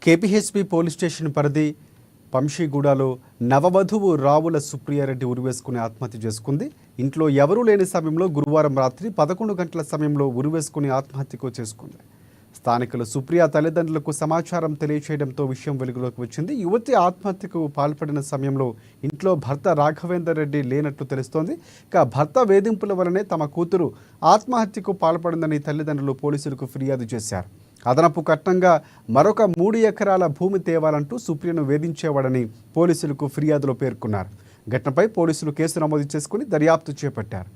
KPHP police station పరిధి పంషీగూడలో నవవధువు రావుల సుప్రియారెడ్డి ఉరివేసుకుని ఆత్మహత్య చేసుకుంది. ఇంట్లో ఎవరూ లేని సమయంలో గురువారం రాత్రి 11 గంటల సమయంలో ఉరివేసుకుని ఆత్మహత్యకు చేసుకుంది. స్థానికులు సుప్రియ తల్లిదండ్రులకు సమాచారం తెలియచేయడంతో విషయం వెలుగులోకి వచ్చింది. యువతి ఆత్మహత్యకు పాల్పడిన సమయంలో ఇంట్లో భర్త రాఘవేందర్ రెడ్డి లేనట్లు తెలుస్తోంది. ఇక భర్త వేధింపుల వలనే తమ కూతురు ఆత్మహత్యకు పాల్పడిందని తల్లిదండ్రులు పోలీసులకు ఫిర్యాదు చేశారు. అదనపు కట్నంగా మరొక 3 ఎకరాల భూమి తేవాలంటూ సుప్రియను వేధించేవాడని పోలీసులకు ఫిర్యాదులో పేర్కొన్నారు. ఘటనపై పోలీసులు కేసు నమోదు చేసుకుని దర్యాప్తు చేపట్టారు.